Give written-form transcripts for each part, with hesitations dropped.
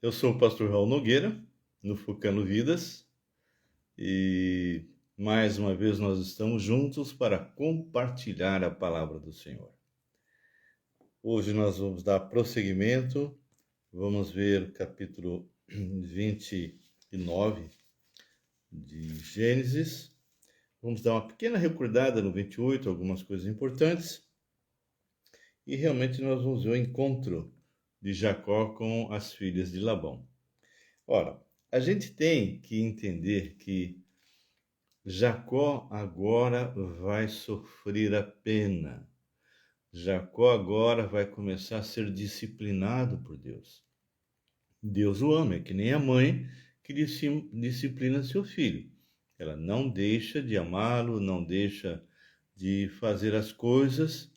Eu sou o pastor Raul Nogueira, no Focando Vidas, e mais uma vez nós estamos juntos para compartilhar a palavra do Senhor. Hoje nós vamos dar prosseguimento, vamos ver o capítulo 29 de Gênesis. Vamos dar uma pequena recordada no 28, algumas coisas importantes, e realmente nós vamos ver o encontro de Jacó com as filhas de Labão. Ora, a gente tem que entender que Jacó agora vai sofrer a pena. Jacó agora vai começar a ser disciplinado por Deus. Deus o ama, é que nem a mãe que disciplina seu filho. Ela não deixa de amá-lo, não deixa de fazer as coisas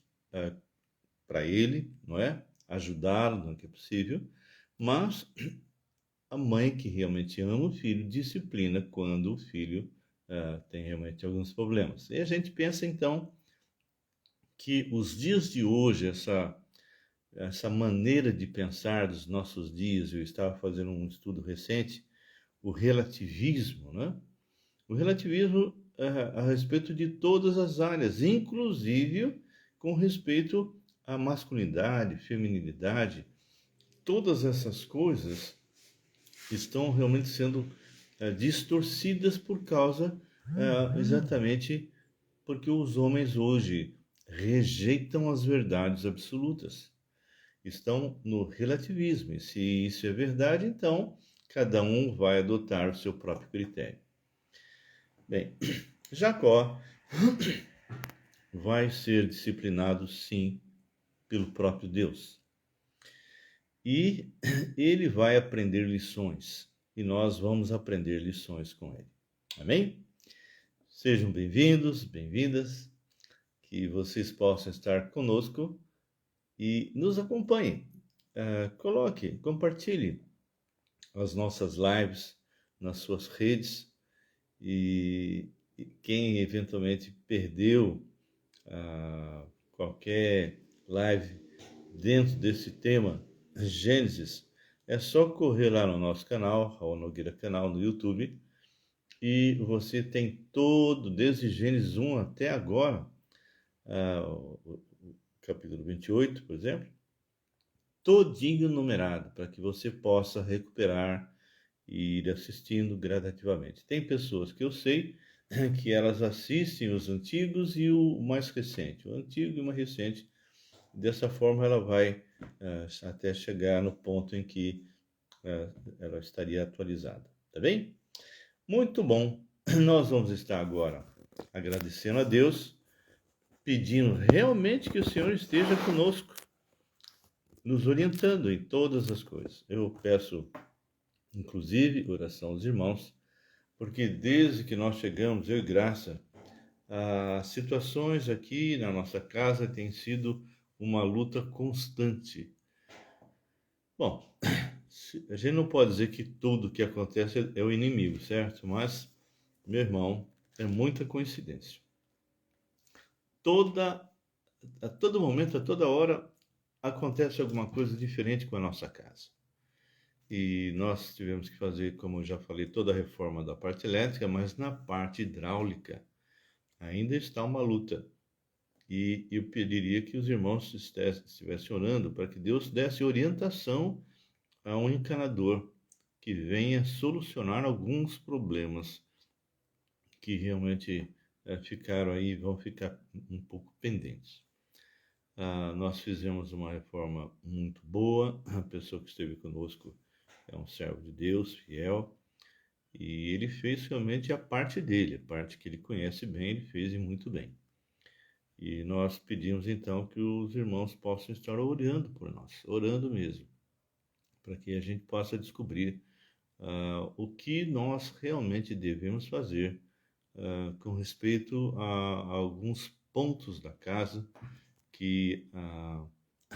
para ele, não é? Ajudá-lo no que é possível, mas a mãe que realmente ama o filho disciplina quando o filho tem realmente alguns problemas. E a gente pensa então que os dias de hoje, essa maneira de pensar dos nossos dias, eu estava fazendo um estudo recente, o relativismo, né? O relativismo a respeito de todas as áreas, inclusive com respeito à masculinidade, feminilidade, todas essas coisas estão realmente sendo distorcidas por causa exatamente porque os homens hoje rejeitam as verdades absolutas. Estão no relativismo. E se isso é verdade, então cada um vai adotar o seu próprio critério. Bem, Jacó vai ser disciplinado, sim, pelo próprio Deus. E ele vai aprender lições. E nós vamos aprender lições com ele. Amém? Sejam bem-vindos, bem-vindas, que vocês possam estar conosco e nos acompanhem. Coloque, compartilhe as nossas lives nas suas redes e quem eventualmente perdeu qualquer live dentro desse tema Gênesis, é só correr lá no nosso canal, Raul Nogueira Canal no YouTube, e você tem todo, desde Gênesis 1 até agora, o capítulo 28, por exemplo, todinho numerado, para que você possa recuperar e ir assistindo gradativamente. Tem pessoas que eu sei que elas assistem os antigos e o mais recente, o antigo e o mais recente. Dessa forma ela vai até chegar no ponto em que ela estaria atualizada, tá bem? Muito bom. Nós vamos estar agora agradecendo a Deus, pedindo realmente que o Senhor esteja conosco, nos orientando em todas as coisas. Eu peço, inclusive, oração aos irmãos, porque desde que nós chegamos, eu e Graça, as situações aqui na nossa casa têm sido uma luta constante. Bom, a gente não pode dizer que tudo que acontece é o inimigo, certo? Mas, meu irmão, é muita coincidência. A todo momento, a toda hora, acontece alguma coisa diferente com a nossa casa. E nós tivemos que fazer, como eu já falei, toda a reforma da parte elétrica, mas na parte hidráulica ainda está uma luta. E eu pediria que os irmãos estivessem orando para que Deus desse orientação a um encanador que venha solucionar alguns problemas que realmente ficaram aí e vão ficar um pouco pendentes. Nós fizemos uma reforma muito boa, a pessoa que esteve conosco é um servo de Deus, fiel, e ele fez realmente a parte dele, a parte que ele conhece bem, ele fez e muito bem. E nós pedimos então que os irmãos possam estar orando por nós, orando mesmo, para que a gente possa descobrir o que nós realmente devemos fazer com respeito a alguns pontos da casa que a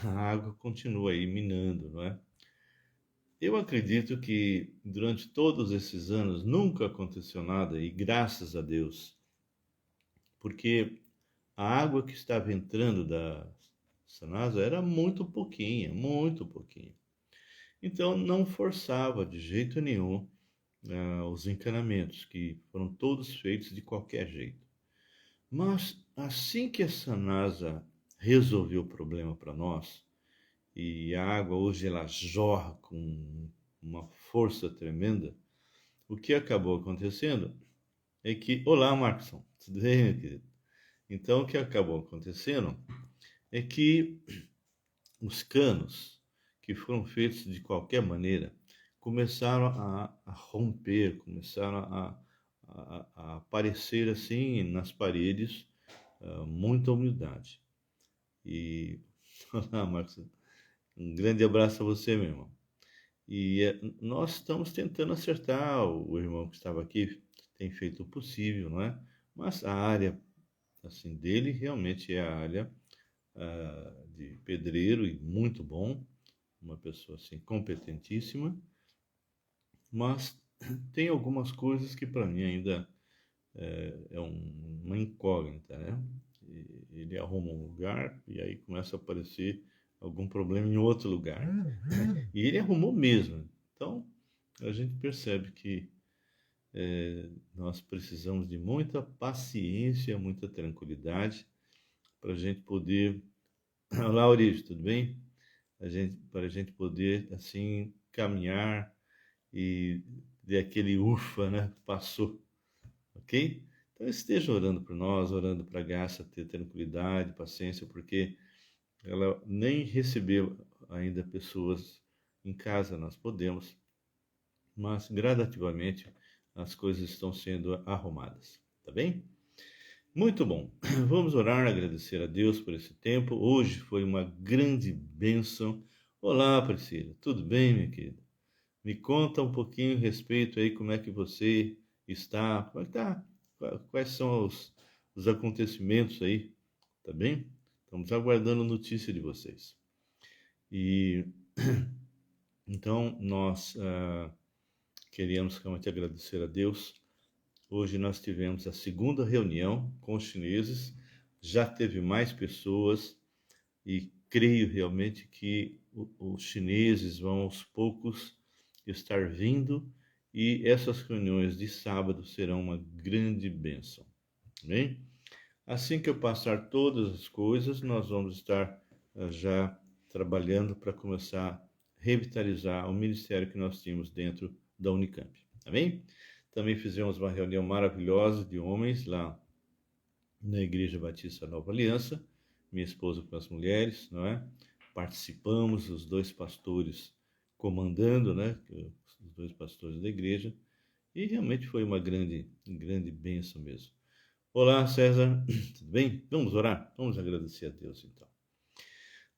água continua aí minando, não é? Eu acredito que durante todos esses anos nunca aconteceu nada, e graças a Deus, porque a água que estava entrando da Sanasa era muito pouquinha, muito pouquinha. Então, não forçava de jeito nenhum os encanamentos, que foram todos feitos de qualquer jeito. Mas, assim que essa NASA resolveu o problema para nós, e a água hoje ela jorra com uma força tremenda, o que acabou acontecendo é que... Olá, Marcos, tudo bem, meu querido? Então, o que acabou acontecendo é que os canos, que foram feitos de qualquer maneira, começaram a romper, começaram a aparecer assim nas paredes, muita humildade. E, olá, Marcos, um grande abraço a você, meu irmão. E nós estamos tentando acertar, o irmão que estava aqui tem feito o possível, não é? Mas a área assim dele realmente é a área de pedreiro e muito bom, uma pessoa assim competentíssima, mas tem algumas coisas que para mim ainda uma incógnita, né? Ele arruma um lugar e aí começa a aparecer algum problema em outro lugar. E ele arrumou mesmo. Então a gente percebe que nós precisamos de muita paciência, muita tranquilidade para a gente poder. Olá, Aurílio, tudo bem? Para a gente poder assim caminhar e ter aquele ufa, né? Passou, ok? Então esteja orando por nós, orando para a Graça ter tranquilidade, paciência, porque ela nem recebeu ainda pessoas em casa, nós podemos, mas gradativamente as coisas estão sendo arrumadas, tá bem? Muito bom. Vamos orar, agradecer a Deus por esse tempo. Hoje foi uma grande bênção. Olá, Priscila. Tudo bem, minha querida? Me conta um pouquinho a respeito aí, como é que você está, como é que tá? Quais são os acontecimentos aí, tá bem? Estamos aguardando notícia de vocês. E então nós queríamos realmente agradecer a Deus. Hoje nós tivemos a segunda reunião com os chineses, já teve mais pessoas e creio realmente que os chineses vão aos poucos estar vindo e essas reuniões de sábado serão uma grande bênção. Bem, assim que eu passar todas as coisas, nós vamos estar já trabalhando para começar a revitalizar o ministério que nós tínhamos dentro da Unicamp. Amém? Também fizemos uma reunião maravilhosa de homens lá na Igreja Batista Nova Aliança, minha esposa com as mulheres, não é? Participamos, os dois pastores comandando, né? Os dois pastores da igreja, e realmente foi uma grande bênção mesmo. Olá, César, tudo bem? Vamos orar? Vamos agradecer a Deus então.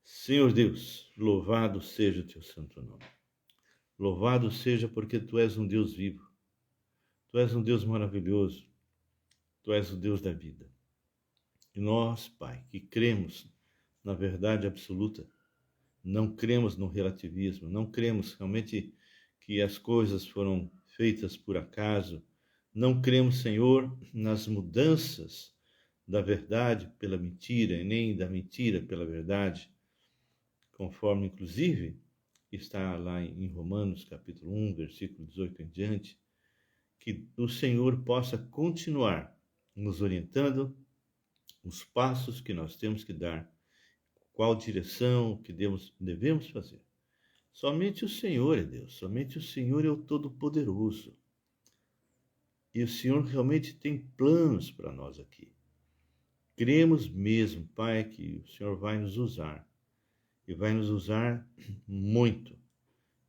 Senhor Deus, louvado seja o teu santo nome. Louvado seja porque tu és um Deus vivo. Tu és um Deus maravilhoso. Tu és o Deus da vida. E nós, Pai, que cremos na verdade absoluta, não cremos no relativismo, não cremos realmente que as coisas foram feitas por acaso, não cremos, Senhor, nas mudanças da verdade pela mentira e nem da mentira pela verdade, conforme inclusive está lá em Romanos capítulo 1, versículo 18 em diante, que o Senhor possa continuar nos orientando os passos que nós temos que dar, qual direção que devemos fazer. Somente o Senhor é Deus, somente o Senhor é o Todo-Poderoso. E o Senhor realmente tem planos para nós aqui. Cremos mesmo, Pai, que o Senhor vai nos usar. E vai nos usar muito.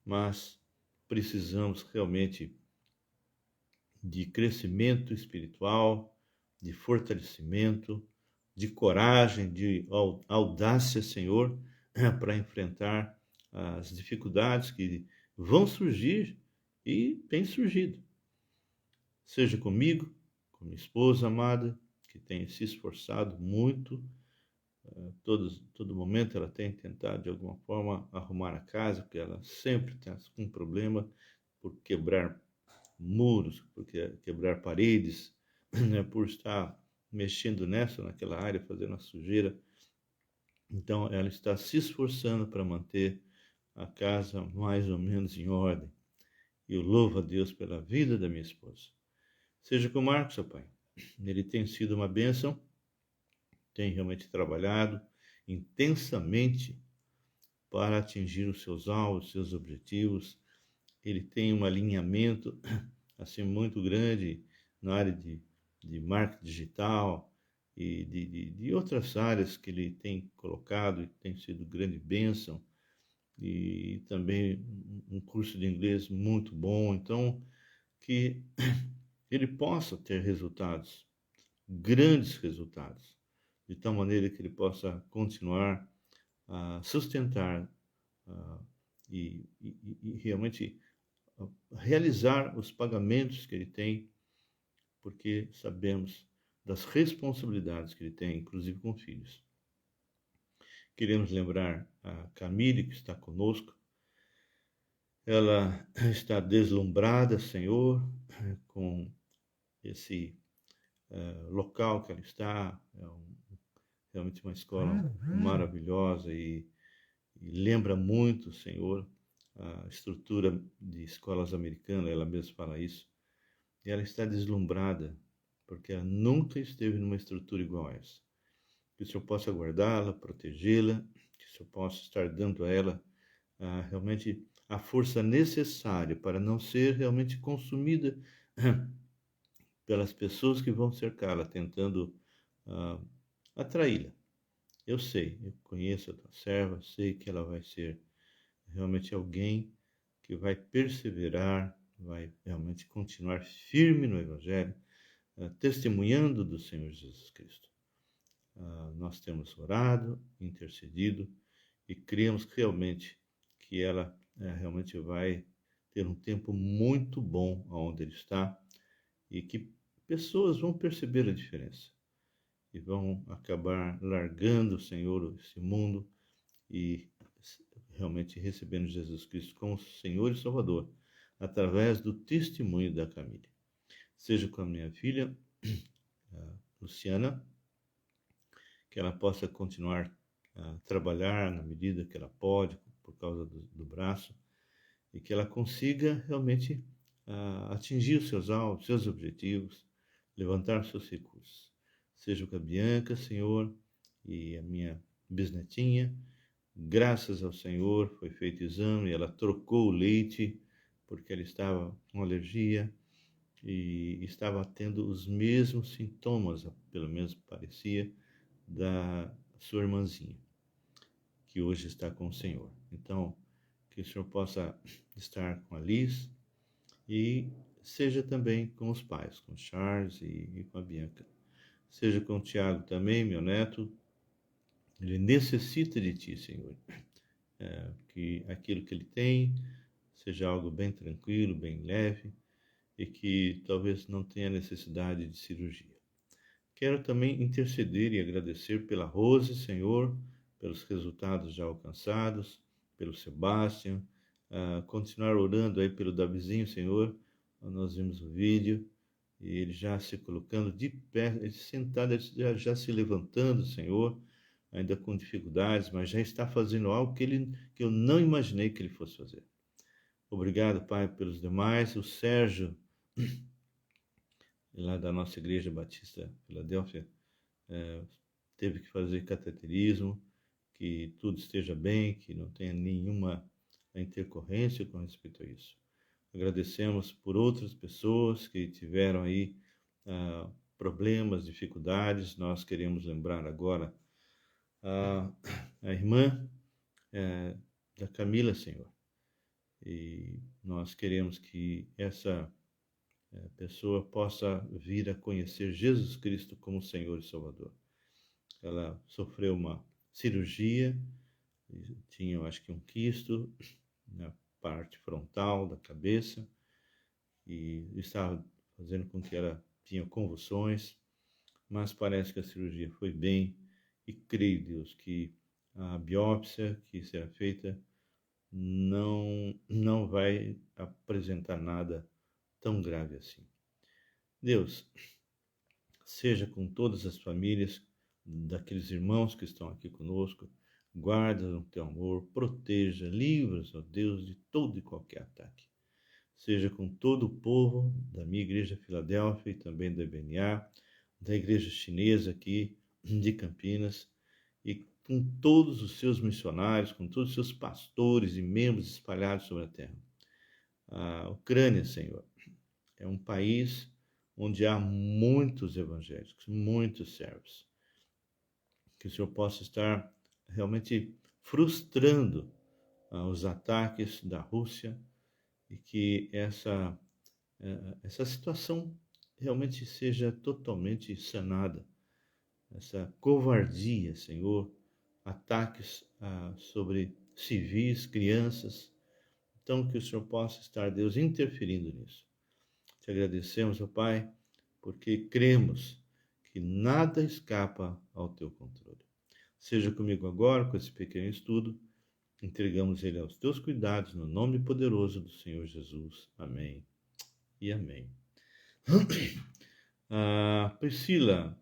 Mas precisamos realmente de crescimento espiritual, de fortalecimento, de coragem, de audácia, Senhor, para enfrentar as dificuldades que vão surgir e têm surgido. Seja comigo, com minha esposa amada, que tem se esforçado muito, todo momento ela tem tentado de alguma forma arrumar a casa, porque ela sempre tem um problema por quebrar muros, por quebrar paredes, né, por estar mexendo naquela área, fazendo a sujeira. Então ela está se esforçando para manter a casa mais ou menos em ordem. E eu louvo a Deus pela vida da minha esposa. Seja com o Marcos, ó Pai. Ele tem sido uma bênção, tem realmente trabalhado intensamente para atingir os seus alvos, os seus objetivos. Ele tem um alinhamento assim muito grande na área de marketing digital e de outras áreas que ele tem colocado e tem sido grande bênção, e também um curso de inglês muito bom. Então, que ele possa ter resultados, grandes resultados, de tal maneira que ele possa continuar a sustentar uh, e realmente realizar os pagamentos que ele tem, porque sabemos das responsabilidades que ele tem, inclusive com filhos. Queremos lembrar a Camille, que está conosco. Ela está deslumbrada, Senhor, com esse local que ela está. Realmente uma escola maravilhosa e lembra muito, Senhor, a estrutura de escolas americanas. Ela mesma fala isso. E ela está deslumbrada, porque ela nunca esteve numa estrutura igual a essa. Que o Senhor possa guardá-la, protegê-la, que o Senhor possa estar dando a ela realmente a força necessária para não ser realmente consumida pelas pessoas que vão cercá-la, tentando atraí-la. Eu sei, eu conheço a tua serva, sei que ela vai ser realmente alguém que vai perseverar, vai realmente continuar firme no Evangelho, testemunhando do Senhor Jesus Cristo. Nós temos orado, intercedido e cremos realmente que ela realmente vai ter um tempo muito bom onde ele está e que pessoas vão perceber a diferença e vão acabar largando, Senhor, esse mundo e realmente recebendo Jesus Cristo como Senhor e Salvador através do testemunho da Camille. Seja com a minha filha, Luciana, que ela possa continuar a trabalhar na medida que ela pode, por causa do braço, e que ela consiga realmente atingir os seus alvos, seus objetivos, levantar seus recursos. Seja com a Bianca, Senhor, e a minha bisnetinha, graças ao Senhor, foi feito exame, ela trocou o leite, porque ela estava com alergia e estava tendo os mesmos sintomas, pelo menos parecia, da sua irmãzinha, que hoje está com o Senhor. Então, que o Senhor possa estar com a Liz e seja também com os pais, com o Charles e com a Bianca. Seja com o Tiago também, meu neto. Ele necessita de ti, Senhor. Que aquilo que ele tem seja algo bem tranquilo, bem leve e que talvez não tenha necessidade de cirurgia. Quero também interceder e agradecer pela Rose, Senhor, pelos resultados já alcançados, pelo Sebastião, continuar orando aí pelo Davizinho, Senhor. Nós vimos o vídeo e ele já se colocando de pé, ele sentado, ele já se levantando, Senhor, ainda com dificuldades, mas já está fazendo algo que eu não imaginei que ele fosse fazer. Obrigado, Pai, pelos demais. O Sérgio, lá da nossa Igreja Batista Filadélfia, teve que fazer cateterismo, que tudo esteja bem, que não tenha nenhuma intercorrência com respeito a isso. Agradecemos por outras pessoas que tiveram aí problemas, dificuldades. Nós queremos lembrar agora a irmã da Camila, Senhor. E nós queremos que essa pessoa possa vir a conhecer Jesus Cristo como Senhor e Salvador. Ela sofreu uma cirurgia, tinha, eu acho que um quisto na parte frontal da cabeça e estava fazendo com que ela tinha convulsões, mas parece que a cirurgia foi bem e creio, Deus, que a biópsia que será feita não vai apresentar nada tão grave assim. Deus, seja com todas as famílias daqueles irmãos que estão aqui conosco, Guarda no teu amor, proteja, livra-os, ó Deus, de todo e qualquer ataque. Seja com todo o povo da minha igreja Filadélfia e também da IBNA, da igreja chinesa aqui de Campinas, e com todos os seus missionários, com todos os seus pastores e membros espalhados sobre a terra. A Ucrânia, Senhor, é um país onde há muitos evangélicos, muitos servos. Que o Senhor possa estar realmente frustrando os ataques da Rússia e que essa situação realmente seja totalmente sanada. Essa covardia, Senhor, ataques sobre civis, crianças. Então, que o Senhor possa estar, Deus, interferindo nisso. Te agradecemos, ó Pai, porque cremos que nada escapa ao teu controle. Seja comigo agora com esse pequeno estudo. Entregamos ele aos teus cuidados, no nome poderoso do Senhor Jesus. Amém e amém. Priscila,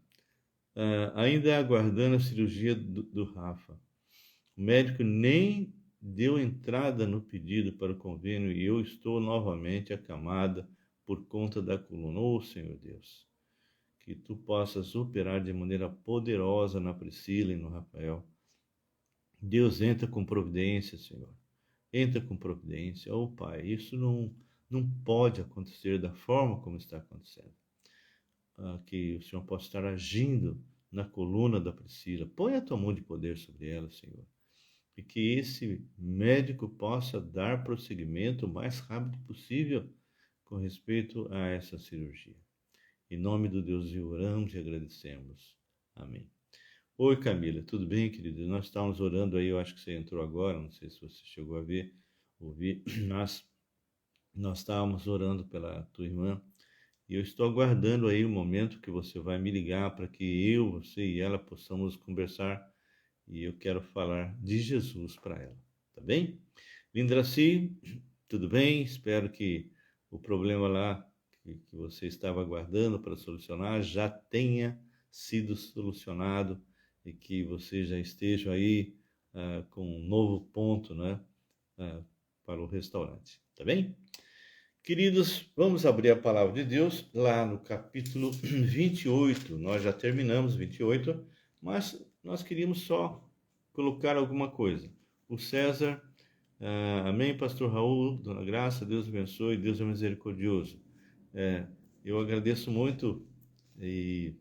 ainda aguardando a cirurgia do Rafa. O médico nem deu entrada no pedido para o convênio e eu estou novamente acamada por conta da coluna. Oh, Senhor Deus, que tu possas operar de maneira poderosa na Priscila e no Rafael. Deus entra com providência, Senhor. Entra com providência. Oh, Pai, isso não pode acontecer da forma como está acontecendo. Que o Senhor possa estar agindo na coluna da Priscila. Põe a tua mão de poder sobre ela, Senhor. E que esse médico possa dar prosseguimento o mais rápido possível com respeito a essa cirurgia. Em nome do Deus oramos e agradecemos. Amém. Oi, Camila, tudo bem, querida? Nós estávamos orando aí, eu acho que você entrou agora, não sei se você chegou a ouvir, nós estávamos orando pela tua irmã e eu estou aguardando aí o momento que você vai me ligar para que eu, você e ela possamos conversar e eu quero falar de Jesus para ela, tá bem? Lindraci, tudo bem? Espero que o problema lá que você estava aguardando para solucionar já tenha sido solucionado e que você já esteja aí com um novo ponto, né, para o restaurante, tá bem? Queridos, vamos abrir a palavra de Deus lá no capítulo 28. Nós já terminamos 28, mas nós queríamos só colocar alguma coisa. O César, amém, pastor Raul, dona Graça, Deus abençoe, Deus é misericordioso. Eu agradeço muito e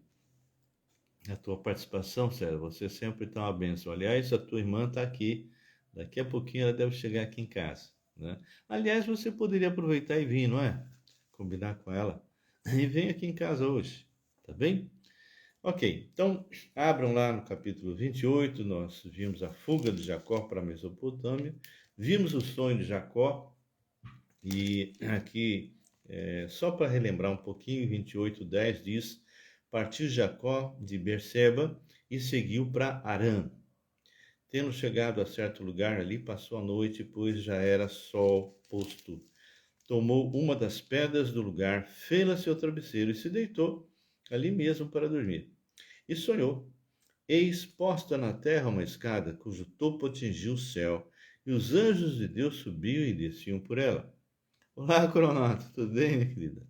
a tua participação, César, você sempre está uma bênção. Aliás, a tua irmã está aqui, daqui a pouquinho ela deve chegar aqui em casa, né? Aliás, você poderia aproveitar e vir, não é? Combinar com ela e vem aqui em casa hoje, tá bem? Ok, então abram lá no capítulo 28, nós vimos a fuga de Jacó para a Mesopotâmia, vimos o sonho de Jacó e aqui, só para relembrar um pouquinho, 28:10 diz: partiu Jacó de Berseba e seguiu para Harã. Tendo chegado a certo lugar ali, passou a noite, pois já era sol posto. Tomou uma das pedras do lugar, fê-la seu travesseiro e se deitou ali mesmo para dormir. E sonhou. Eis posta na terra uma escada, cujo topo atingiu o céu, e os anjos de Deus subiam e desciam por ela. Olá, Coronato, tudo bem, minha querida?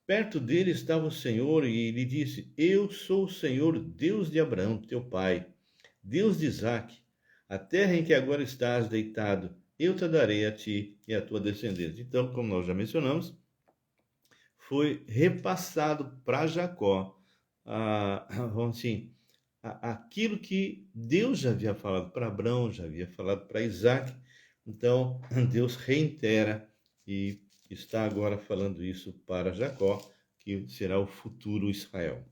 Perto dele estava o Senhor e lhe disse: eu sou o Senhor, Deus de Abraão, teu pai, Deus de Isaque. A terra em que agora estás deitado, eu te darei a ti e à tua descendência. Então, como nós já mencionamos, foi repassado para Jacó, vamos assim, aquilo que Deus já havia falado para Abraão, já havia falado para Isaque. Então, Deus reitera e está agora falando isso para Jacó, que será o futuro Israel.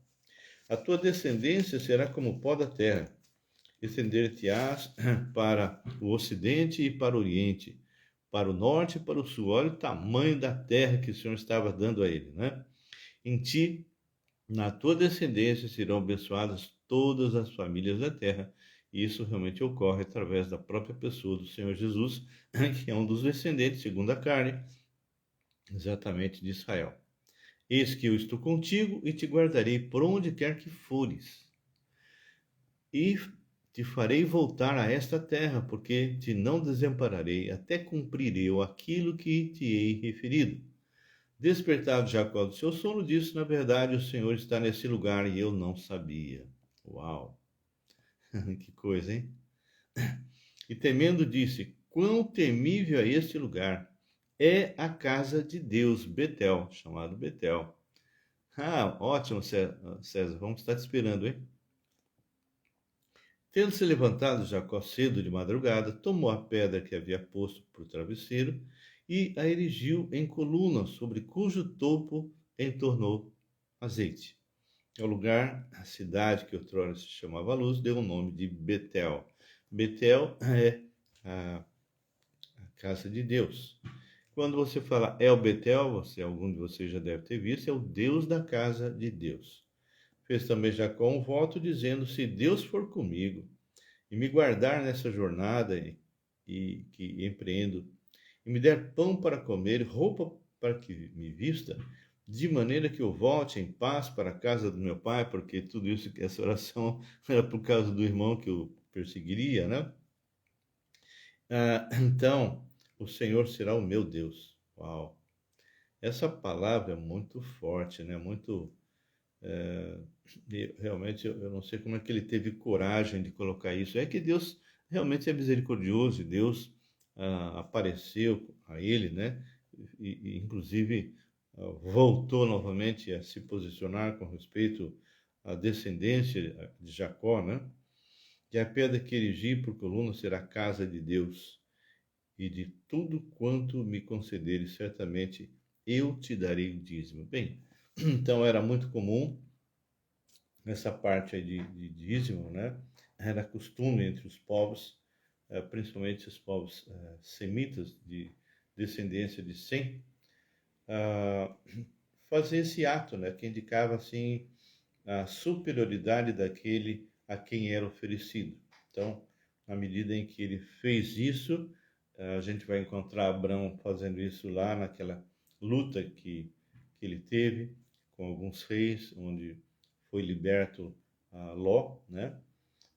A tua descendência será como o pó da terra. Estender-te-ás para o ocidente e para o oriente, para o norte e para o sul. Olha o tamanho da terra que o Senhor estava dando a ele, né? Em ti, na tua descendência, serão abençoadas todas as famílias da terra. E isso realmente ocorre através da própria pessoa do Senhor Jesus, que é um dos descendentes, segundo a carne, exatamente de Israel. Eis que eu estou contigo e te guardarei por onde quer que fores. E te farei voltar a esta terra, porque te não desampararei, até cumprir eu aquilo que te hei referido. Despertado Jacó do seu sono, disse: na verdade, o Senhor está nesse lugar e eu não sabia. Uau! Que coisa, hein? E temendo, disse: quão temível é este lugar! É a casa de Deus, Betel, chamado Betel. Ah, ótimo, César, vamos estar te esperando, hein? Tendo se levantado Jacó cedo de madrugada, tomou a pedra que havia posto por travesseiro e a erigiu em coluna, sobre cujo topo entornou azeite. Ao lugar, a cidade que outrora se chamava Luz, deu o nome de Betel. Betel é a casa de Deus. Quando você fala El Betel, algum de vocês já deve ter visto, é o Deus da casa de Deus. Fez também Jacó um voto dizendo: se Deus for comigo e me guardar nessa jornada que empreendo, e me der pão para comer, roupa para que me vista, de maneira que eu volte em paz para a casa do meu pai, porque tudo isso, essa oração era por causa do irmão que eu perseguiria, né? Então, o Senhor será o meu Deus. Uau! Essa palavra é muito forte, né? Muito. É, realmente, eu não sei como é que ele teve coragem de colocar isso. É que Deus realmente é misericordioso e Deus apareceu a ele, né? E inclusive, voltou novamente a se posicionar com respeito à descendência de Jacó, né? Que a pedra que erigi por coluna será a casa de Deus, e de tudo quanto me concederes, certamente eu te darei o dízimo. Bem, então era muito comum nessa parte aí de dízimo, né? Era costume entre os povos, principalmente os povos semitas de descendência de Sem, fazer esse ato, né? Que indicava assim a superioridade daquele a quem era oferecido. Então, na medida em que ele fez isso, a gente vai encontrar Abraão fazendo isso lá naquela luta que ele teve com alguns reis, onde foi liberto Ló, né?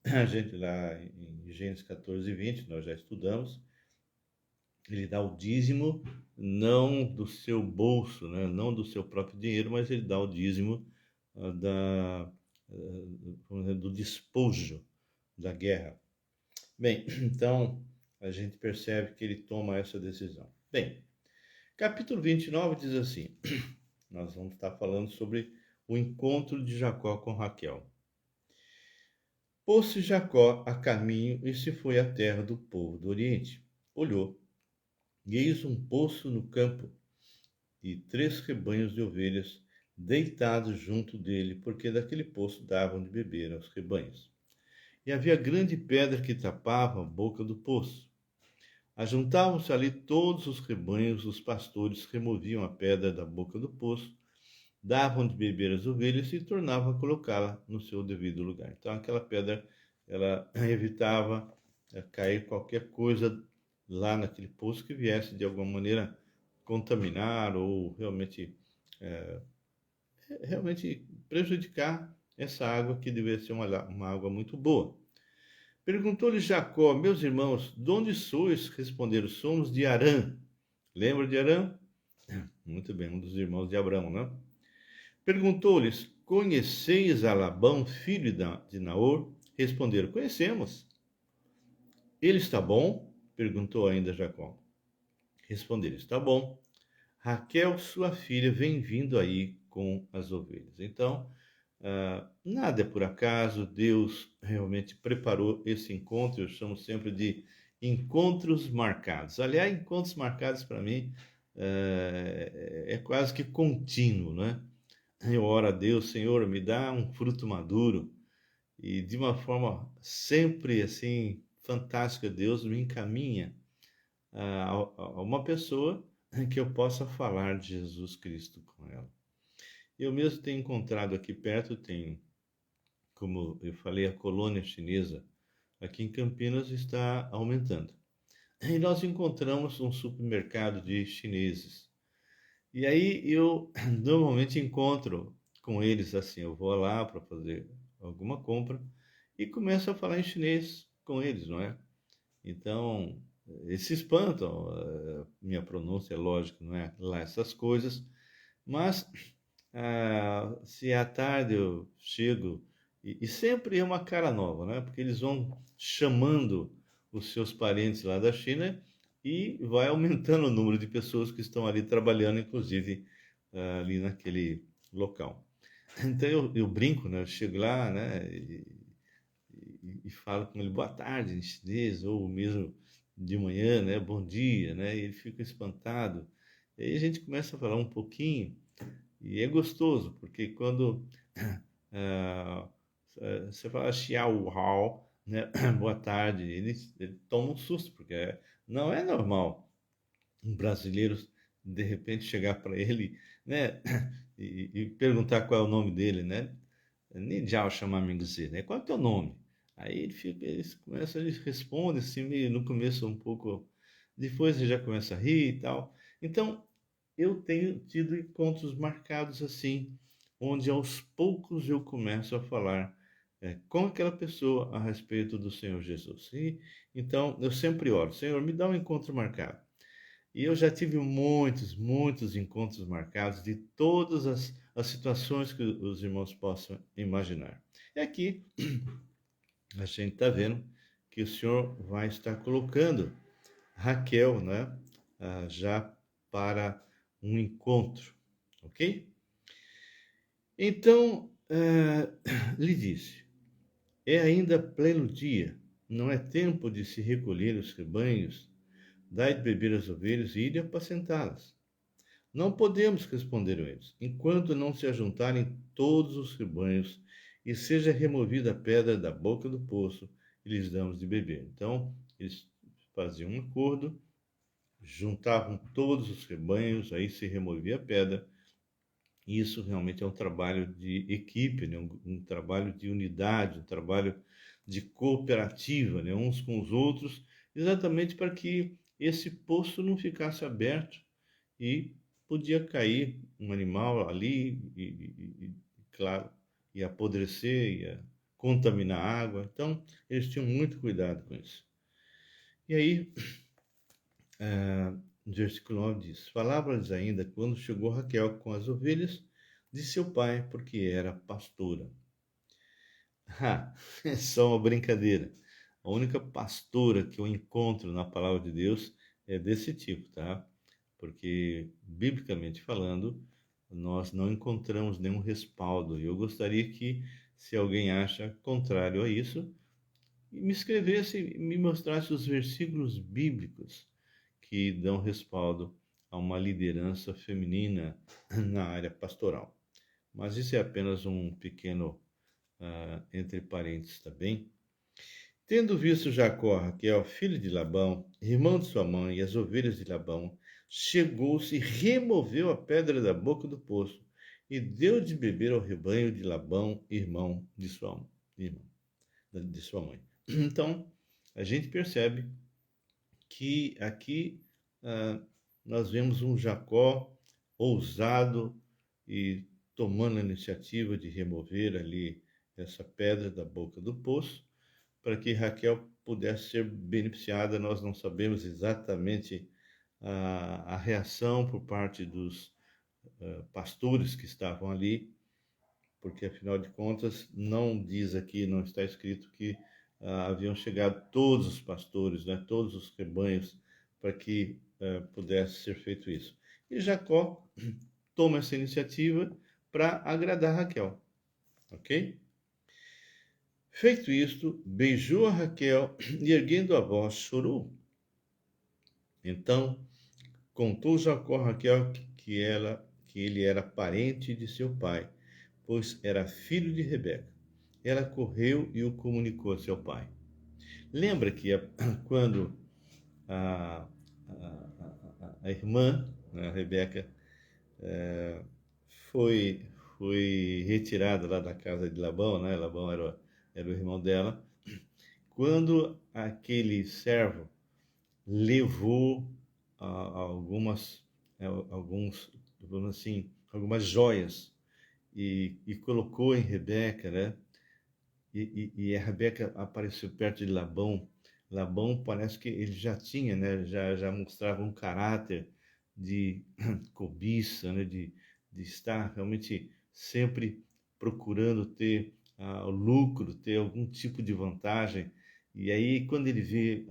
A gente lá em Gênesis 14 e 20, nós já estudamos, ele dá o dízimo não do seu bolso, né? Não do seu próprio dinheiro, mas ele dá o dízimo do despojo da guerra. Bem, então a gente percebe que ele toma essa decisão. Bem, capítulo 29 diz assim: nós vamos estar falando sobre o encontro de Jacó com Raquel. Pôs-se Jacó a caminho e se foi à terra do povo do Oriente. Olhou, e eis um poço no campo e 3 rebanhos de ovelhas deitados junto dele, porque daquele poço davam de beber aos rebanhos. E havia grande pedra que tapava a boca do poço. Ajuntavam-se ali todos os rebanhos, os pastores removiam a pedra da boca do poço, davam de beber às ovelhas e tornavam a colocá-la no seu devido lugar. Então aquela pedra, ela evitava cair qualquer coisa lá naquele poço que viesse de alguma maneira contaminar ou realmente prejudicar essa água que deveria ser uma água muito boa. Perguntou-lhe Jacó: meus irmãos, de onde sois? Responderam: somos de Harã. Lembra de Harã? Muito bem, um dos irmãos de Abraão, né? Perguntou-lhes: conheceis a Labão, filho de Naor? Responderam: conhecemos. Ele está bom? Perguntou ainda Jacó. Responderam: está bom. Raquel, sua filha, vem vindo aí com as ovelhas. Então, nada é por acaso, Deus realmente preparou esse encontro. Eu chamo sempre de encontros marcados. Aliás, encontros marcados para mim é quase que contínuo, né? Eu oro a Deus: Senhor, me dá um fruto maduro, e de uma forma sempre assim fantástica, Deus me encaminha a uma pessoa que eu possa falar de Jesus Cristo com ela. Eu mesmo tenho encontrado aqui perto, tem, como eu falei, a colônia chinesa aqui em Campinas está aumentando. E nós encontramos um supermercado de chineses. E aí eu normalmente encontro com eles assim, eu vou lá para fazer alguma compra e começa a falar em chinês com eles, não é? Então, eles se espantam, minha pronúncia, é lógico, não é lá essas coisas, mas se à tarde eu chego, e sempre é uma cara nova, né? Porque eles vão chamando os seus parentes lá da China e vai aumentando o número de pessoas que estão ali trabalhando, inclusive ali naquele local. Então eu brinco, né? Eu chego lá, né? E falo com ele boa tarde em chinês, ou mesmo de manhã, né? Bom dia, né? E ele fica espantado. E aí a gente começa a falar um pouquinho, e é gostoso, porque quando ah, você fala xiao hao, né? Boa tarde, ele toma um susto, porque não é normal um brasileiro de repente chegar para ele, né? E perguntar qual é o nome dele, né? Nem já chamar Mingzi, né? Qual é o teu nome? Aí ele começa, ele responde assim, meio no começo um pouco, depois ele já começa a rir e tal. Então, eu tenho tido encontros marcados assim, onde aos poucos eu começo a falar com aquela pessoa a respeito do Senhor Jesus. E então eu sempre oro, Senhor, me dá um encontro marcado. E eu já tive muitos, muitos encontros marcados de todas as situações que os irmãos possam imaginar. E aqui a gente está vendo que o Senhor vai estar colocando Raquel, né, já para um encontro, ok? Então, lhe disse: é ainda pleno dia, não é tempo de se recolher os rebanhos, dai de beber as ovelhas e ir apacentá-las. Não podemos, responderam eles, enquanto não se ajuntarem todos os rebanhos e seja removida a pedra da boca do poço, e lhes damos de beber. Então, eles faziam um acordo, juntavam todos os rebanhos, aí se removia a pedra, e isso realmente é um trabalho de equipe, né? Um trabalho de unidade, um trabalho de cooperativa, né? Uns com os outros, exatamente para que esse poço não ficasse aberto e podia cair um animal ali claro, ia apodrecer, ia contaminar a água. Então, eles tinham muito cuidado com isso. E aí, no versículo 9 diz: falava-lhes ainda quando chegou Raquel com as ovelhas de seu pai, porque era pastora. É só uma brincadeira. A única pastora que eu encontro na palavra de Deus é desse tipo, tá? Porque, biblicamente falando, nós não encontramos nenhum respaldo. E eu gostaria que, se alguém acha contrário a isso, me escrevesse e me mostrasse os versículos bíblicos que dão respaldo a uma liderança feminina na área pastoral. Mas isso é apenas um pequeno entre parênteses, tá bem? Tendo visto Jacó, Raquel, filho de Labão, irmão de sua mãe, e as ovelhas de Labão, chegou-se e removeu a pedra da boca do poço e deu de beber ao rebanho de Labão, irmão de sua mãe. Então, a gente percebe que aqui nós vemos um Jacó ousado e tomando a iniciativa de remover ali essa pedra da boca do poço, para que Raquel pudesse ser beneficiada. Nós não sabemos exatamente a reação por parte dos pastores que estavam ali, porque afinal de contas não diz aqui, não está escrito que haviam chegado todos os pastores, né, todos os rebanhos, para que pudesse ser feito isso. E Jacó toma essa iniciativa para agradar Raquel, ok? Feito isto, beijou a Raquel e, erguendo a voz, chorou. Então contou Jacó a Raquel que ele era parente de seu pai, pois era filho de Rebeca. Ela correu e o comunicou a seu pai. Lembra que quando a, a irmã, né, a Rebeca, foi, foi retirada lá da casa de Labão, né? Labão era o irmão dela. Quando aquele servo levou algumas, alguns, vamos assim, algumas joias e colocou em Rebeca, né? e a Rebeca apareceu perto de Labão. Labão parece que ele já tinha, né? Já mostrava um caráter de cobiça, né? De estar realmente sempre procurando ter o lucro, ter algum tipo de vantagem. E aí, quando ele vê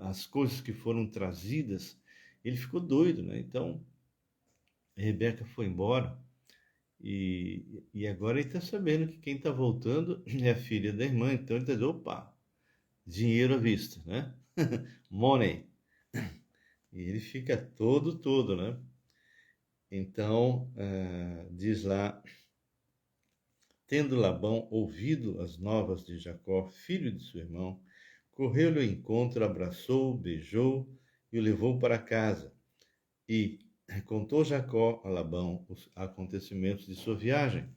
as coisas que foram trazidas, ele ficou doido, né? Então, a Rebeca foi embora e agora ele está sabendo que quem está voltando é a filha da irmã. Então ele está dizendo, opa, dinheiro à vista, né? Money. E ele fica todo, né? Então, diz lá, tendo Labão ouvido as novas de Jacó, filho de seu irmão, correu-lhe ao encontro, abraçou, beijou e o levou para casa. E contou Jacó a Labão os acontecimentos de sua viagem.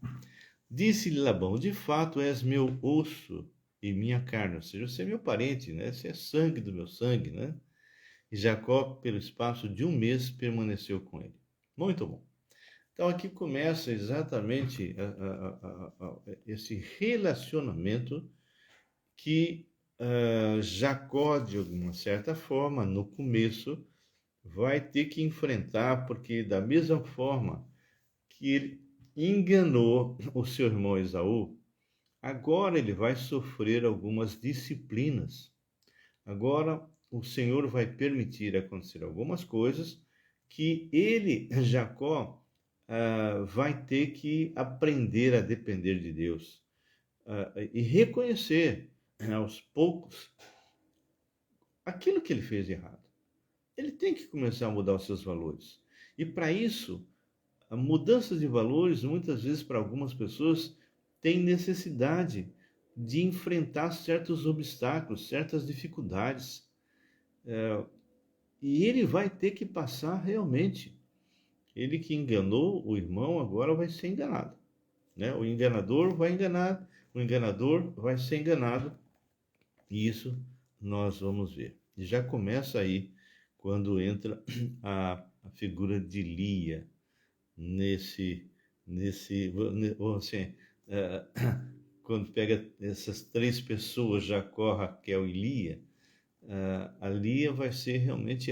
Disse-lhe Labão, de fato és meu osso e minha carne, ou seja, você é meu parente, né? Você é sangue do meu sangue, né? E Jacó, pelo espaço de um mês, permaneceu com ele. Muito bom. Então aqui começa exatamente esse relacionamento que Jacó, de alguma certa forma, no começo, vai ter que enfrentar, porque da mesma forma que ele enganou o seu irmão Esaú, agora ele vai sofrer algumas disciplinas. Agora o Senhor vai permitir acontecer algumas coisas que ele, Jacó, vai ter que aprender a depender de Deus e reconhecer aos poucos aquilo que ele fez de errado. Ele tem que começar a mudar os seus valores. E para isso, a mudança de valores, muitas vezes, para algumas pessoas, tem necessidade de enfrentar certos obstáculos, certas dificuldades. E ele vai ter que passar realmente. Ele que enganou o irmão agora vai ser enganado. Né? O enganador vai enganar, o enganador vai ser enganado. E isso nós vamos ver. E já começa aí quando entra a figura de Lia nesse, assim, quando pega essas três pessoas, Jacó, Raquel e Lia, a Lia vai ser realmente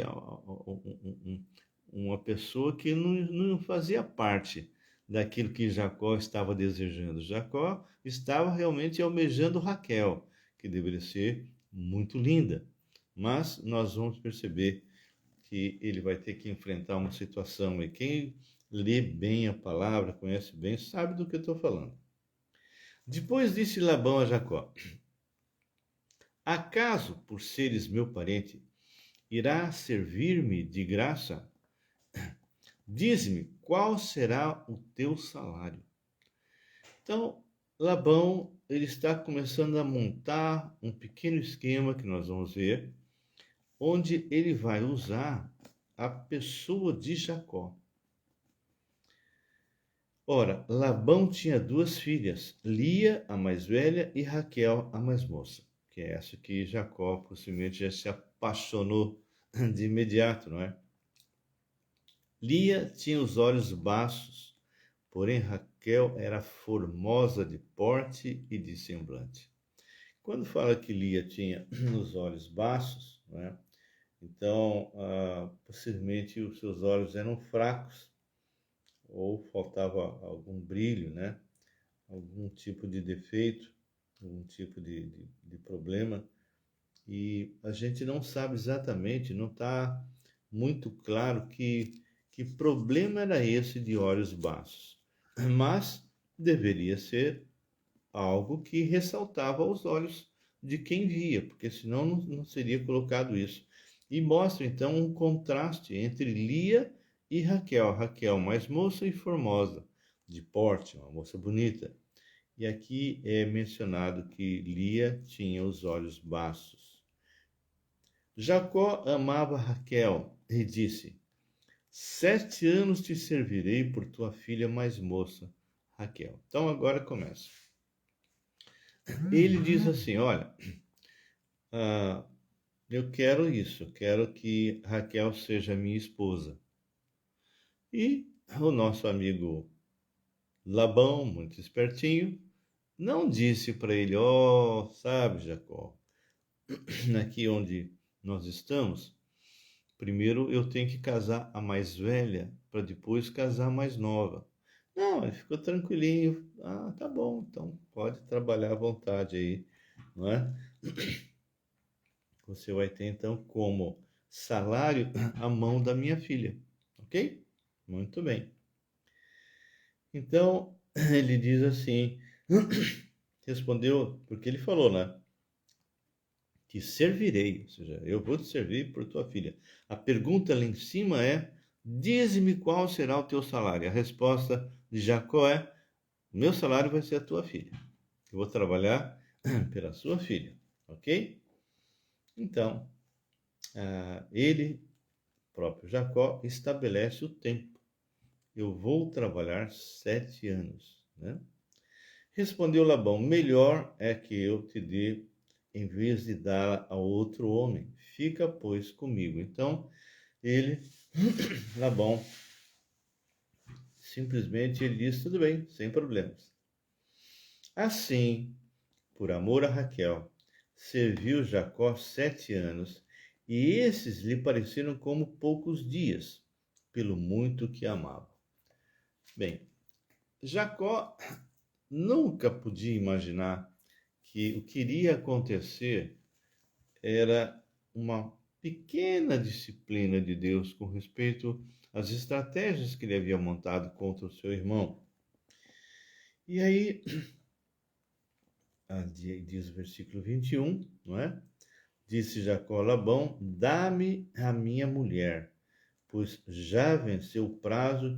uma pessoa que não fazia parte daquilo que Jacó estava desejando. Jacó estava realmente almejando Raquel, que deveria ser muito linda. Mas nós vamos perceber que ele vai ter que enfrentar uma situação, e quem lê bem a palavra, conhece bem, sabe do que eu estou falando. Depois disse Labão a Jacó: acaso, por seres meu parente, irá servir-me de graça? Diz-me, qual será o teu salário? Então, Labão, ele está começando a montar um pequeno esquema que nós vamos ver, onde ele vai usar a pessoa de Jacó. Ora, Labão tinha duas filhas, Lia, a mais velha, e Raquel, a mais moça, que é essa que Jacó possivelmente já se apaixonou de imediato, não é? Lia tinha os olhos baços, porém Raquel era formosa de porte e de semblante. Quando fala que Lia tinha os olhos baços, não é? Então, possivelmente os seus olhos eram fracos, ou faltava algum brilho, né? Algum tipo de defeito, algum tipo de problema. E a gente não sabe exatamente, não está muito claro que problema era esse de olhos baços. Mas deveria ser algo que ressaltava aos olhos de quem via, porque senão não seria colocado isso. E mostra então um contraste entre Lia e Raquel. Raquel mais moça e formosa, de porte, uma moça bonita. E aqui é mencionado que Lia tinha os olhos baços. Jacó amava Raquel e disse: 7 anos te servirei por tua filha mais moça, Raquel. Então agora começa. Ele diz assim: olha, eu quero isso, eu quero que Raquel seja minha esposa. E o nosso amigo Labão, muito espertinho, não disse para ele: ó, sabe, Jacó, aqui onde nós estamos, primeiro eu tenho que casar a mais velha para depois casar a mais nova. Não, ele ficou tranquilinho. Ah, tá bom, então pode trabalhar à vontade aí, não é? Você vai ter então como salário a mão da minha filha, ok? Muito bem. Então ele diz assim, respondeu, porque ele falou, né? Te servirei, ou seja, eu vou te servir por tua filha. A pergunta lá em cima é: dize-me qual será o teu salário. A resposta de Jacó é: meu salário vai ser a tua filha. Eu vou trabalhar pela sua filha, ok? Então, ele, próprio Jacó, estabelece o tempo. Eu vou trabalhar 7 anos, né? Respondeu Labão: melhor é que eu te dê em vez de dá-la a outro homem. Fica, pois, comigo. Então, ele, Labão, simplesmente ele diz: tudo bem, sem problemas. Assim, por amor a Raquel, serviu Jacó 7 anos, e esses lhe pareceram como poucos dias, pelo muito que amava. Bem, Jacó nunca podia imaginar que o que iria acontecer era uma pequena disciplina de Deus com respeito às estratégias que ele havia montado contra o seu irmão. E aí, diz o versículo 21, não é? Disse Jacó a Labão: dá-me a minha mulher, pois já venceu o prazo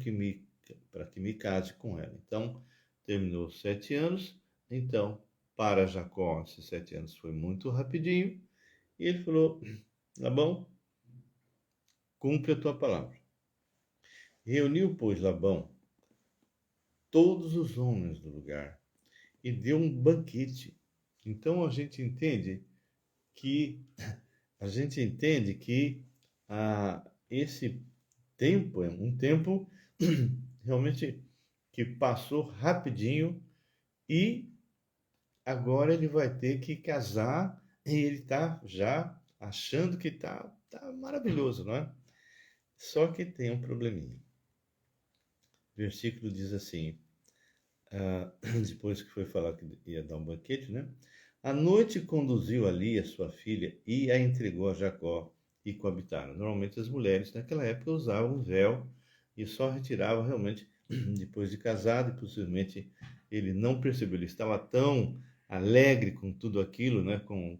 para que me case com ela. Então, terminou os 7 anos. Então, para Jacó, esses 7 anos foi muito rapidinho. E ele falou: Labão, cumpre a tua palavra. Reuniu, pois, Labão todos os homens do lugar e deu um banquete. Então a gente entende que esse tempo é um tempo realmente que passou rapidinho e agora ele vai ter que casar e ele está já achando que tá maravilhoso, não é? Só que tem um probleminha. O versículo diz assim, depois que foi falar que ia dar um banquete, né? À noite conduziu ali a sua filha e a entregou a Jacó e coabitaram. Normalmente as mulheres naquela época usavam véu e só retiravam realmente depois de casado, e possivelmente ele não percebeu, ele estava tão alegre com tudo aquilo, né, com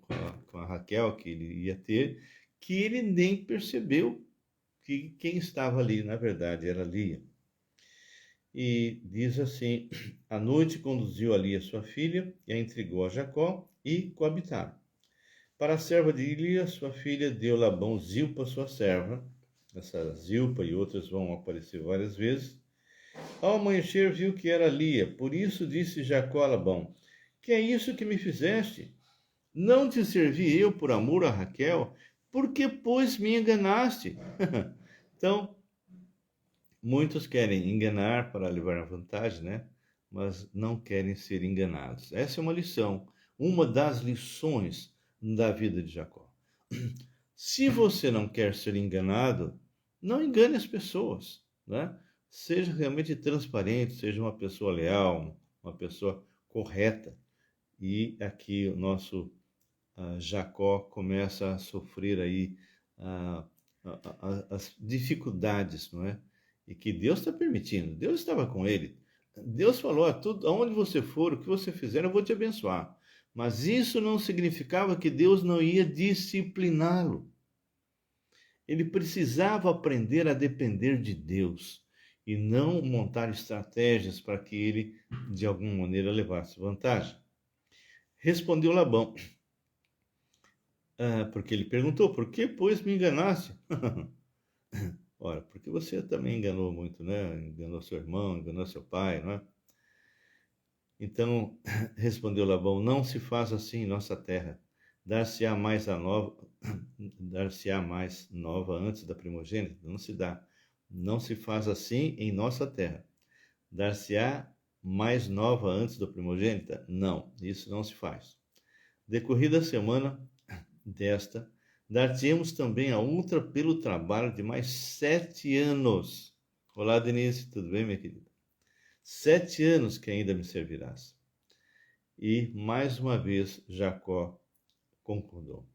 a Raquel que ele ia ter, que ele nem percebeu que quem estava ali, na verdade, era Lia. E diz assim: à noite conduziu ali a sua filha e a entregou a Jacó e coabitaram. Para a serva de Lia, sua filha, deu Labão Zilpa, sua serva. Essa Zilpa e outras vão aparecer várias vezes. Ao amanhecer, viu que era Lia. Por isso disse Jacó a Labão: que é isso que me fizeste? Não te servi eu por amor a Raquel? Por que, pois, me enganaste? Então, muitos querem enganar para levar vantagem, né? Mas não querem ser enganados. Essa é uma das lições da vida de Jacó. Se você não quer ser enganado, não engane as pessoas, né? Seja realmente transparente, seja uma pessoa leal, uma pessoa correta. E aqui o nosso Jacó começa a sofrer aí as dificuldades, não é? E que Deus está permitindo. Deus estava com ele. Deus falou: tudo, aonde você for, o que você fizer, eu vou te abençoar. Mas isso não significava que Deus não ia discipliná-lo. Ele precisava aprender a depender de Deus e não montar estratégias para que ele, de alguma maneira, levasse vantagem. Respondeu Labão, porque ele perguntou: por que, pois, me enganaste? Ora, porque você também enganou muito, né? Enganou seu irmão, enganou seu pai, não é? Então respondeu Labão: não se faz assim em nossa terra. Dar-se-á mais a nova, dar-se-á mais nova antes da primogênita? Não se dá. Não se faz assim em nossa terra. Dar-se-á mais nova antes da primogênita? Não, isso não se faz. Decorrida a semana desta, dar-te-emos também a outra pelo trabalho de mais 7 anos. Olá, Denise, tudo bem, minha querida? 7 anos que ainda me servirás. E, mais uma vez, Jacó concordou.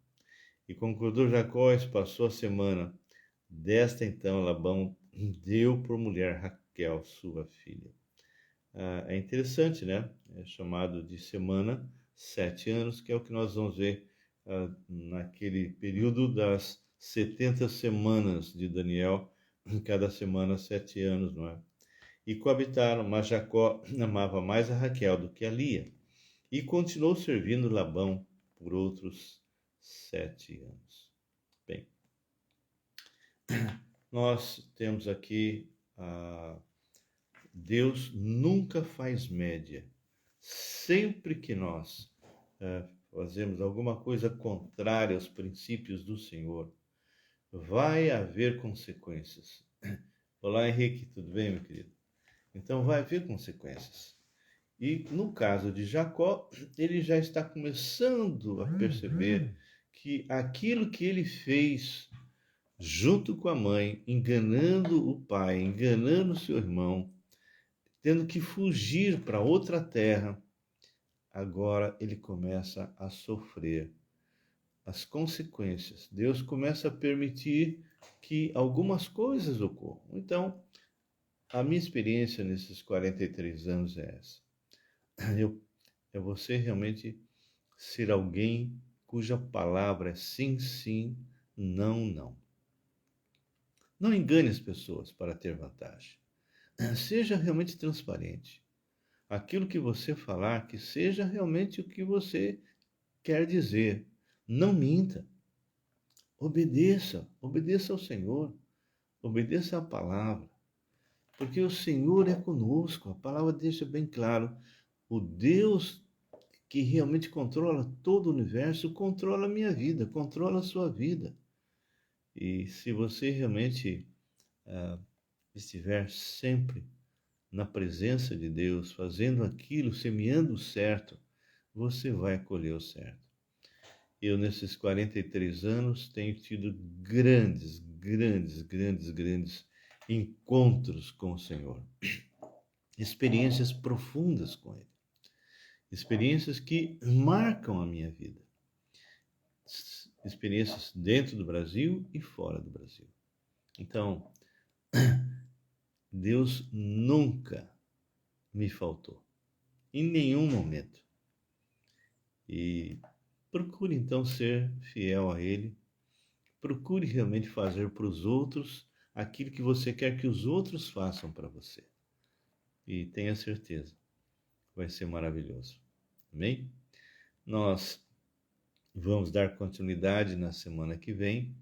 E concordou Jacó, e passou a semana. Desta, então, Labão deu por mulher Raquel, sua filha. É interessante, né? É chamado de semana 7 anos, que é o que nós vamos ver naquele período das 70 semanas de Daniel, cada semana 7 anos, não é? E coabitaram, mas Jacó amava mais a Raquel do que a Lia, e continuou servindo Labão por outros 7 anos. Bem, nós temos aqui Deus nunca faz média. Sempre que nós fazemos alguma coisa contrária aos princípios do Senhor, vai haver consequências. Olá, Henrique, tudo bem, meu querido? Então, vai haver consequências. E no caso de Jacó, ele já está começando a perceber que aquilo que ele fez junto com a mãe, enganando o pai, enganando seu irmão, tendo que fugir para outra terra, agora ele começa a sofrer as consequências. Deus começa a permitir que algumas coisas ocorram. Então, a minha experiência nesses 43 anos é essa. É você realmente ser alguém cuja palavra é sim, sim, não, não. Não engane as pessoas para ter vantagem. Seja realmente transparente. Aquilo que você falar, que seja realmente o que você quer dizer. Não minta. Obedeça ao Senhor. Obedeça à palavra. Porque o Senhor é conosco. A palavra deixa bem claro. O Deus que realmente controla todo o universo, controla a minha vida, controla a sua vida. E se você realmente estiver sempre na presença de Deus, fazendo aquilo, semeando o certo, você vai colher o certo. Eu, nesses 43 anos, tenho tido grandes encontros com o Senhor. Experiências profundas com Ele. Experiências que marcam a minha vida. Experiências dentro do Brasil e fora do Brasil. Então, Deus nunca me faltou, em nenhum momento. E procure então ser fiel a Ele, procure realmente fazer para os outros aquilo que você quer que os outros façam para você. E tenha certeza, vai ser maravilhoso. Amém? Nós vamos dar continuidade na semana que vem.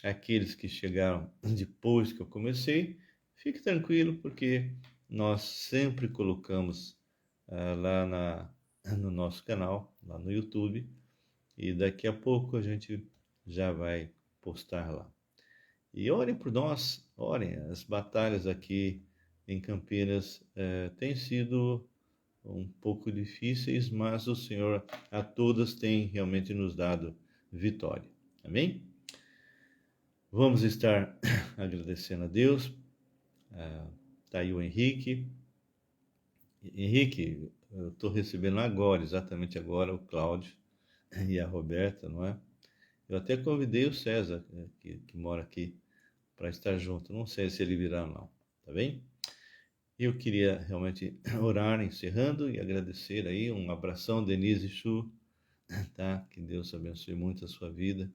Aqueles que chegaram depois que eu comecei, fique tranquilo, porque nós sempre colocamos lá no nosso canal, lá no YouTube, e daqui a pouco a gente já vai postar lá. E orem por nós, orem. As batalhas aqui em Campinas têm sido um pouco difíceis, mas o Senhor a todas tem realmente nos dado vitória. Amém? Vamos estar agradecendo a Deus. Tá aí o Henrique. Henrique, eu estou recebendo agora, exatamente agora, o Cláudio e a Roberta, não é? Eu até convidei o César, que mora aqui, para estar junto. Não sei se ele virá ou não, tá bem? Eu queria realmente orar, encerrando, e agradecer aí. Um abração, Denise Chu, tá? Que Deus abençoe muito a sua vida.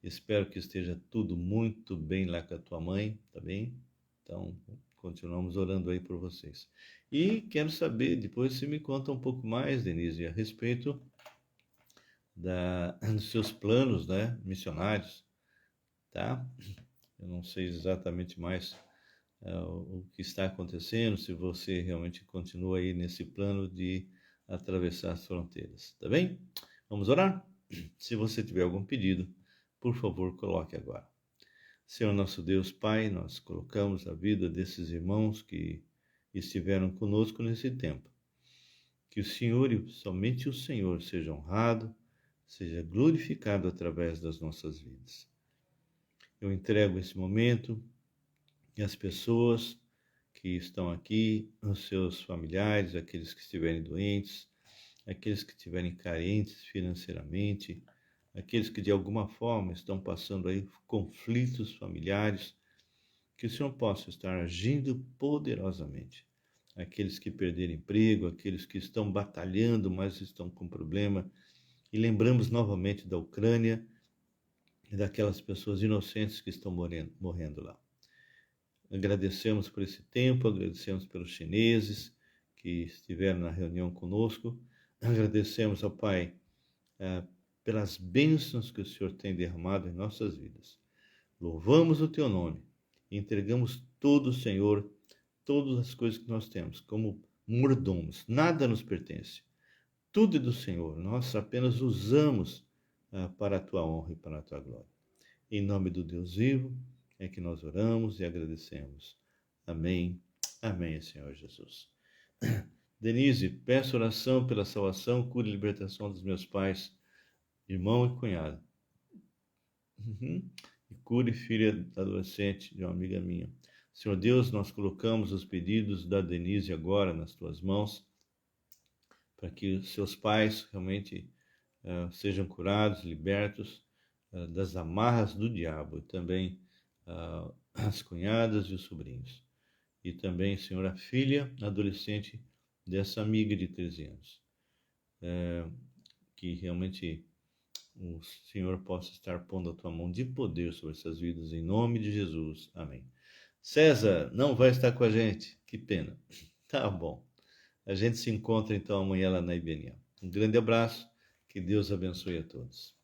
Espero que esteja tudo muito bem lá com a tua mãe, tá bem? Então, continuamos orando aí por vocês. E quero saber, depois você me conta um pouco mais, Denise, a respeito dos seus planos, né, missionários, tá? Eu não sei exatamente mais o que está acontecendo, se você realmente continua aí nesse plano de atravessar as fronteiras, tá bem? Vamos orar? Se você tiver algum pedido, por favor, coloque agora. Senhor nosso Deus, Pai, nós colocamos a vida desses irmãos que estiveram conosco nesse tempo. Que o Senhor e somente o Senhor seja honrado, seja glorificado através das nossas vidas. Eu entrego esse momento e as pessoas que estão aqui, os seus familiares, aqueles que estiverem doentes, aqueles que estiverem carentes financeiramente, aqueles que de alguma forma estão passando aí conflitos familiares, que o Senhor possa estar agindo poderosamente. Aqueles que perderam emprego, aqueles que estão batalhando, mas estão com problema. E lembramos novamente da Ucrânia e daquelas pessoas inocentes que estão morrendo lá. Agradecemos por esse tempo, agradecemos pelos chineses que estiveram na reunião conosco. Agradecemos ao Pai pelas bênçãos que o Senhor tem derramado em nossas vidas. Louvamos o Teu nome e entregamos todo, Senhor, todas as coisas que nós temos, como mordomos. Nada nos pertence. Tudo é do Senhor. Nós apenas usamos para a Tua honra e para a Tua glória. Em nome do Deus vivo é que nós oramos e agradecemos. Amém. Amém, Senhor Jesus. Denise, peço oração pela salvação, cura e libertação dos meus pais, irmão e cunhado. E cure filha adolescente de uma amiga minha. Senhor Deus, nós colocamos os pedidos da Denise agora nas tuas mãos, para que os seus pais realmente sejam curados, libertos das amarras do diabo, e também as cunhadas e os sobrinhos. E também, Senhor, a filha adolescente dessa amiga de 13 anos. Que realmente o Senhor possa estar pondo a tua mão de poder sobre essas vidas, em nome de Jesus. Amém. César não vai estar com a gente, que pena. Tá bom. A gente se encontra então amanhã lá na IBNA. Um grande abraço, que Deus abençoe a todos.